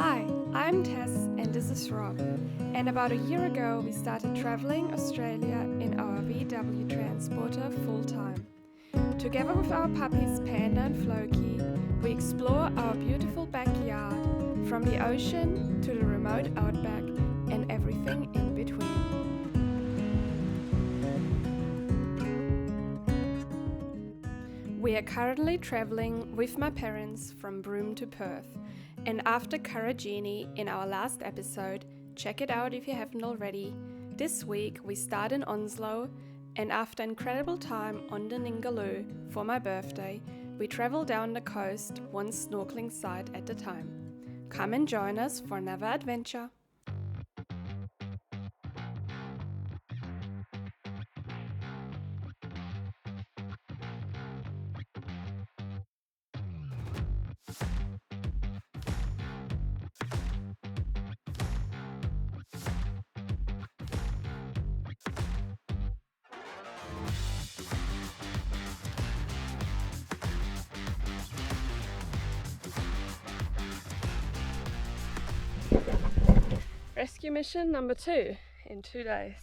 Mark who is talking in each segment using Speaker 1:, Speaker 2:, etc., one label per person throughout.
Speaker 1: Hi, I'm Tess and this is Rob. And about a year ago, we started traveling Australia in our VW transporter full time. Together with our puppies Panda and Floki, we explore our beautiful backyard from the ocean to the remote outback and everything in between. We are currently traveling with my parents from Broome to Perth. And after Karijini in our last episode, check it out if you haven't already, this week we start in Onslow, and after incredible time on the Ningaloo for my birthday, we travel down the coast one snorkeling site at a time. Come and join us for another adventure. Rescue mission number 2 in 2 days.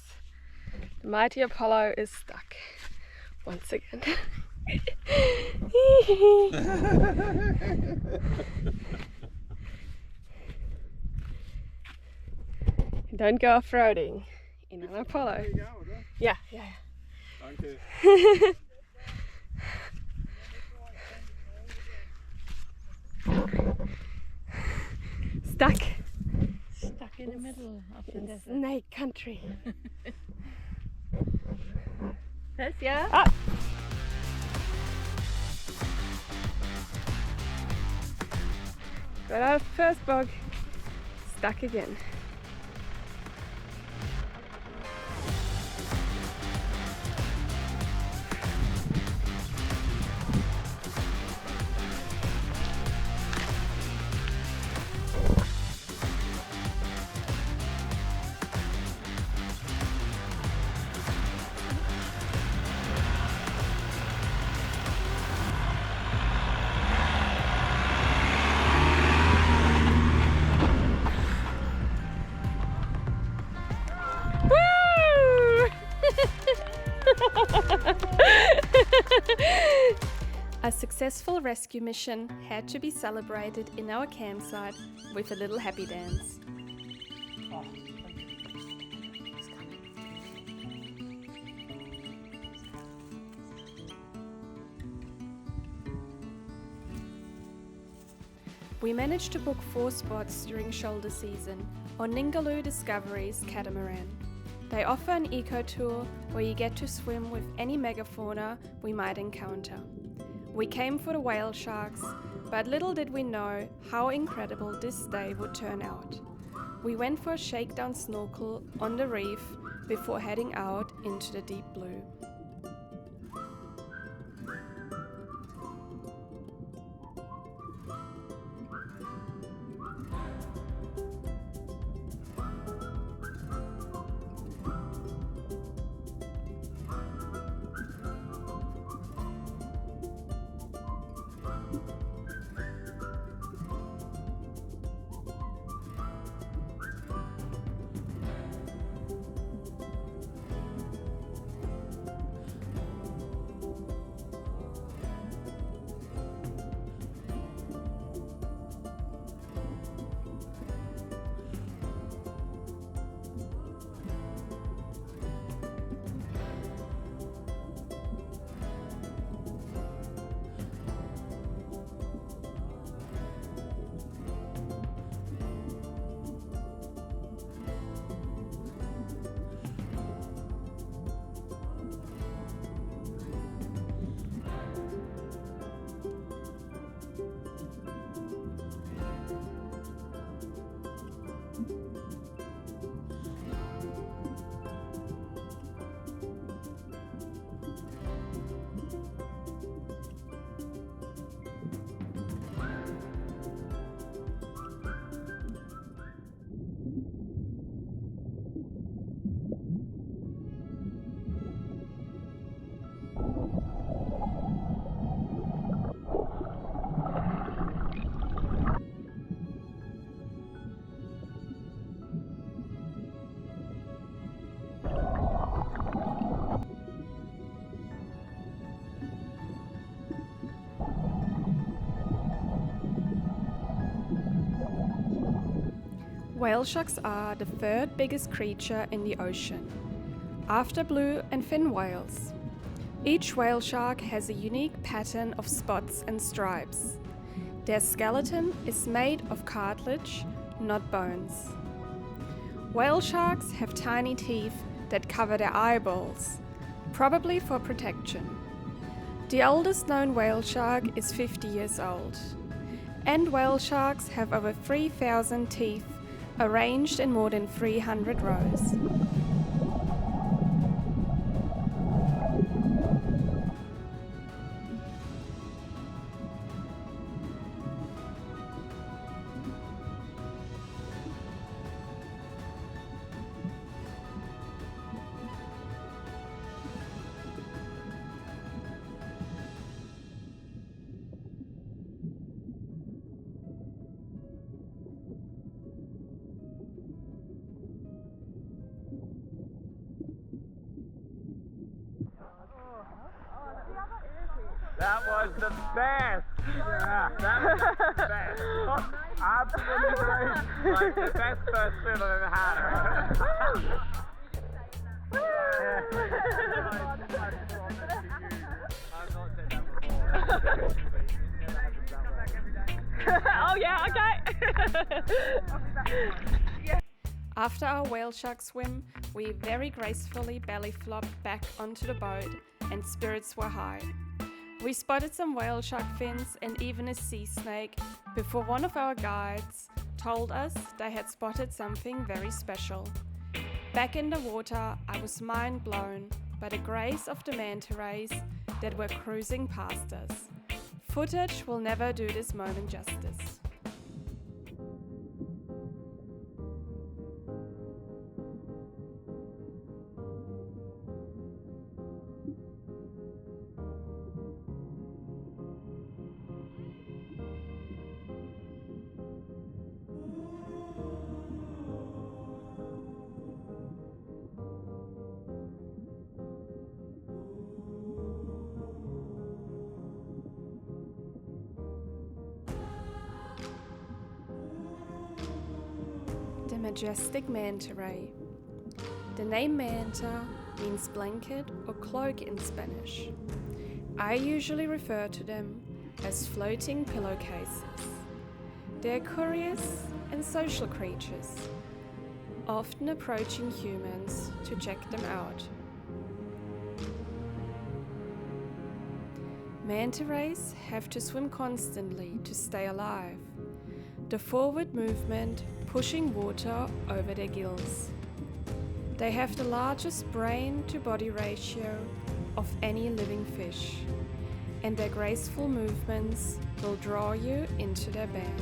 Speaker 1: The mighty Apollo is stuck once again. Don't go off-roading in an Apollo.
Speaker 2: There you go, oder?
Speaker 1: Yeah.
Speaker 2: Danke.
Speaker 1: Stuck
Speaker 3: In the middle of the
Speaker 1: in
Speaker 3: desert.
Speaker 1: snake country.
Speaker 3: Yes, yeah?
Speaker 1: Up! Got our first bog. Stuck again. A successful rescue mission had to be celebrated in our campsite with a little happy dance. We managed to book 4 spots during shoulder season on Ningaloo Discovery's catamaran. They offer an eco tour where you get to swim with any megafauna we might encounter. We came for the whale sharks, but little did we know how incredible this day would turn out. We went for a shakedown snorkel on the reef before heading out into the deep blue. Whale sharks are the third biggest creature in the ocean, after blue and fin whales. Each whale shark has a unique pattern of spots and stripes. Their skeleton is made of cartilage, not bones. Whale sharks have tiny teeth that cover their eyeballs, probably for protection. The oldest known whale shark is 50 years old, and whale sharks have over 3,000 teeth arranged in more than 300 rows.
Speaker 2: That was the best! Yeah, that was the best. Absolutely great. Like the best first swim I've ever had.
Speaker 3: Oh yeah, okay.
Speaker 1: After our whale shark swim, we very gracefully belly flopped back onto the boat and spirits were high. We spotted some whale shark fins and even a sea snake before one of our guides told us they had spotted something very special. Back in the water, I was mind blown by the grace of the manta rays that were cruising past us. Footage will never do this moment justice. The majestic manta ray. The name manta means blanket or cloak in Spanish. I usually refer to them as floating pillowcases. They're curious and social creatures, often approaching humans to check them out. Manta rays have to swim constantly to stay alive. The forward movement pushing water over their gills. They have the largest brain-to-body ratio of any living fish, and their graceful movements will draw you into their band.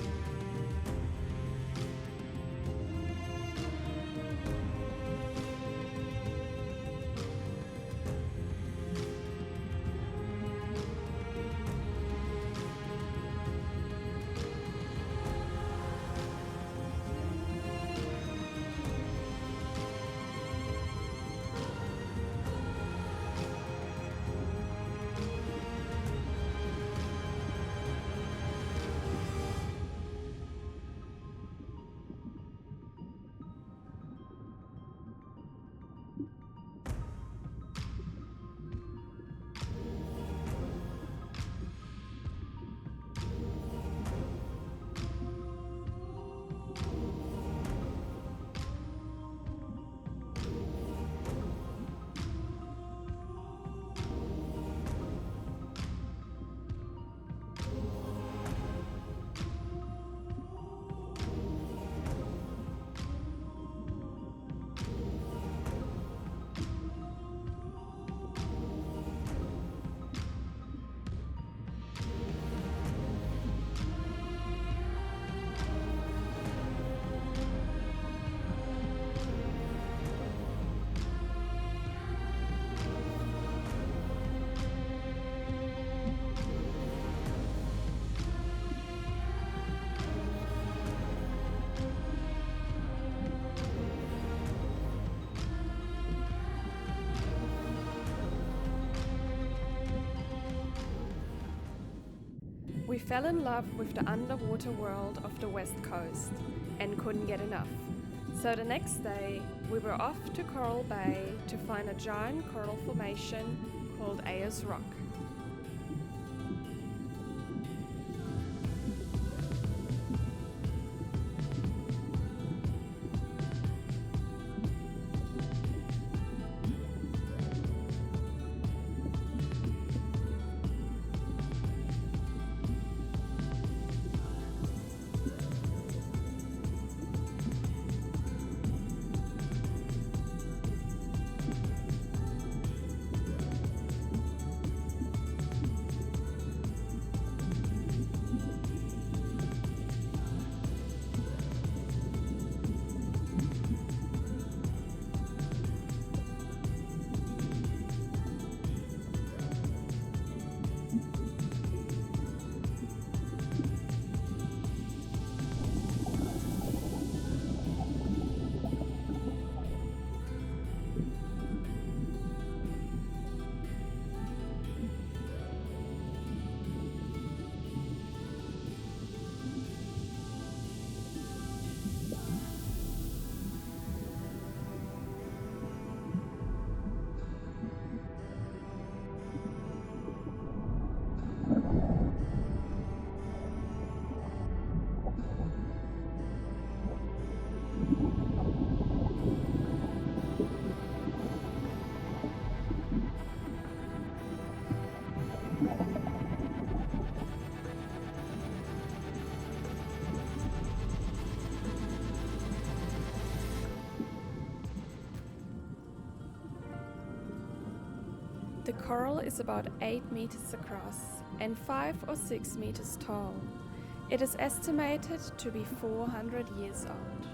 Speaker 1: We fell in love with the underwater world of the West Coast and couldn't get enough. So the next day, we were off to Coral Bay to find a giant coral formation called Ayers Rock. The coral is about 8 meters across and 5 or 6 meters tall. It is estimated to be 400 years old.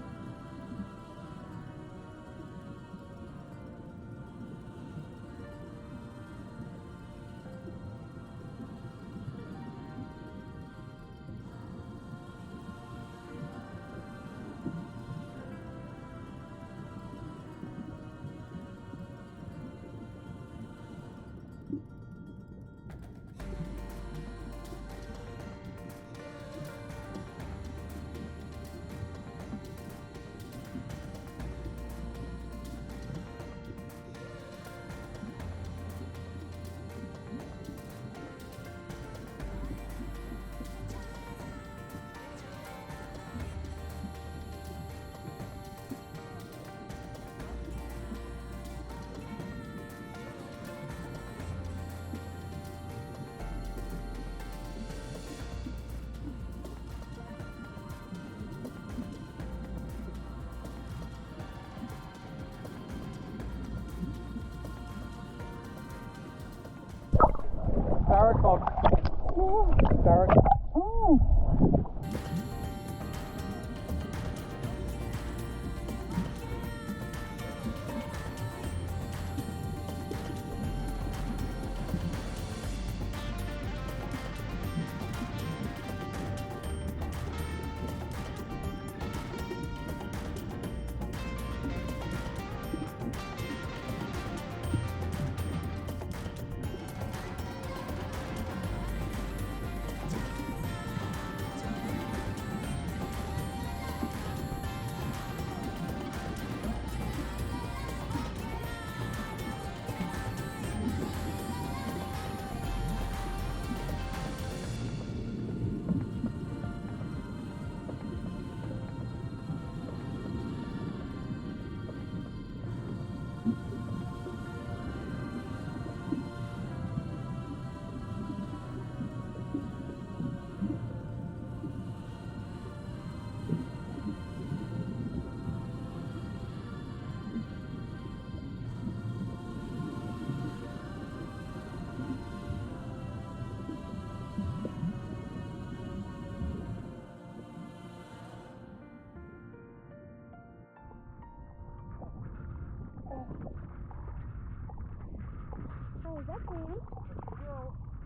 Speaker 3: Is that clean?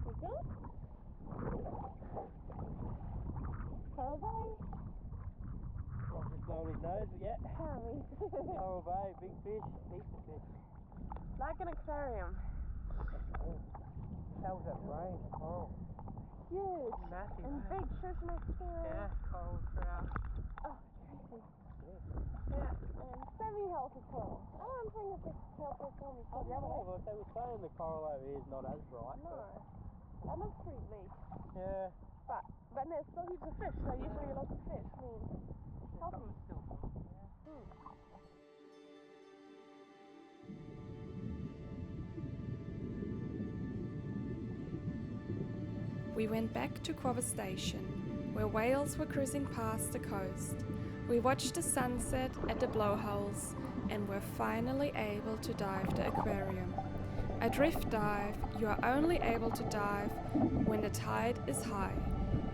Speaker 3: Is it? Coral Bay?
Speaker 2: I've just blown his nose yet.
Speaker 3: Sorry.
Speaker 2: Coral Bay, big fish, heaps of fish.
Speaker 3: Like an aquarium.
Speaker 2: How was that brain? Coral.
Speaker 3: huge.
Speaker 2: Massive.
Speaker 3: And big fish next to it.
Speaker 2: Yeah, coral trout.
Speaker 3: Oh, crazy. Yeah, and semi-healthy coral. I don't think it's just healthy coral.
Speaker 2: Oh, the other day they were saying the coral over here is not as bright.
Speaker 3: No. That looks pretty bleak.
Speaker 2: Yeah.
Speaker 3: But there's still heaps of fish, so usually a lot of fish means healthy.
Speaker 2: Still fun.
Speaker 1: We went back to Quover Station, where whales were cruising past the coast. We watched the sunset at the blowholes and were finally able to dive the aquarium. A drift dive, you are only able to dive when the tide is high,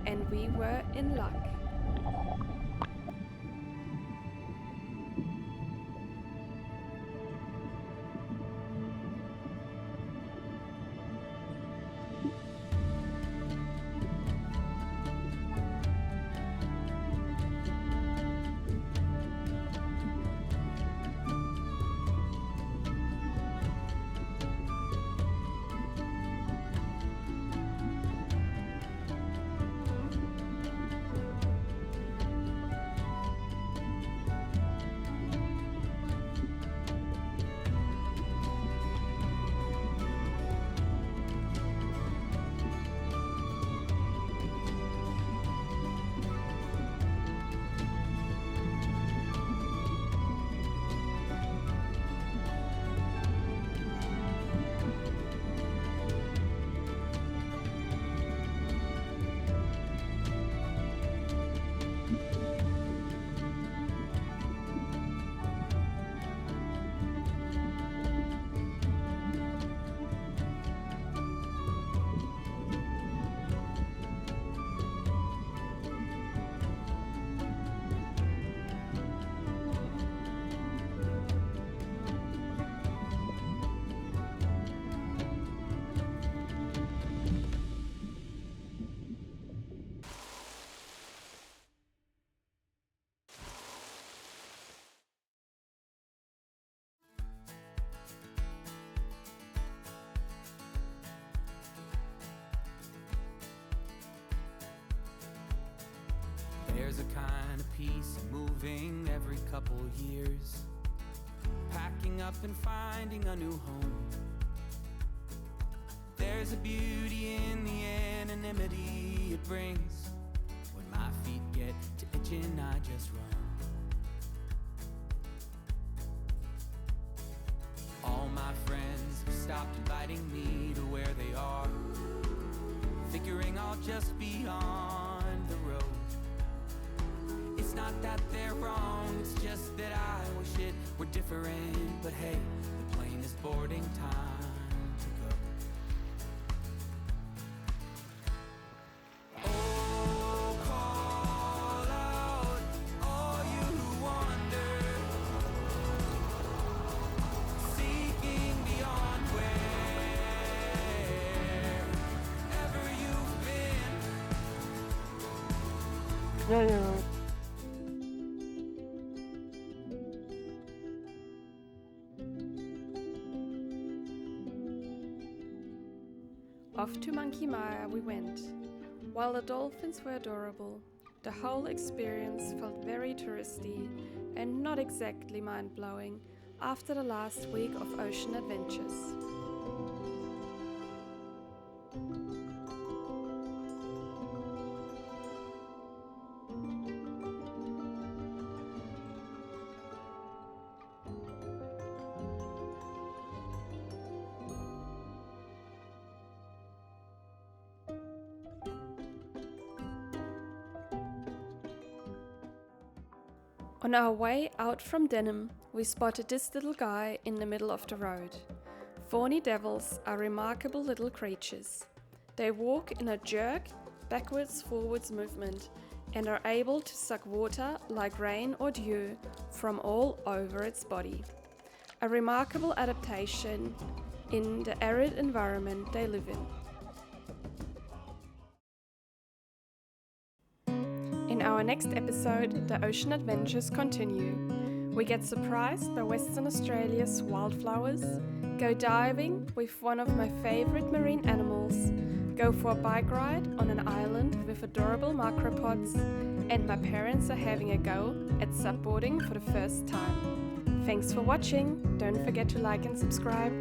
Speaker 1: and we were in luck.
Speaker 4: There's a kind of peace moving every couple years, packing up and finding a new home. There's a beauty in the anonymity it brings. When my feet get to itching, I just run. All my friends have stopped inviting me to where they are, figuring I'll just be on the road. It's not that they're wrong, it's just that I wish it were different. But hey, the plane is boarding, time to go. Oh, call out, all you who wander, seeking beyond wherever you've been.
Speaker 2: Yeah.
Speaker 1: Off to Monkey Mire we went. While the dolphins were adorable, the whole experience felt very touristy and not exactly mind-blowing after the last week of ocean adventures. On our way out from Denham, we spotted this little guy in the middle of the road. Fawny devils are remarkable little creatures. They walk in a jerk, backwards-forwards movement and are able to suck water like rain or dew from all over its body. A remarkable adaptation in the arid environment they live in. In our next episode, the ocean adventures continue. We get surprised by Western Australia's wildflowers, go diving with one of my favorite marine animals, go for a bike ride on an island with adorable macropods, and my parents are having a go at subboarding for the first time. Thanks for watching. Don't forget to like and subscribe.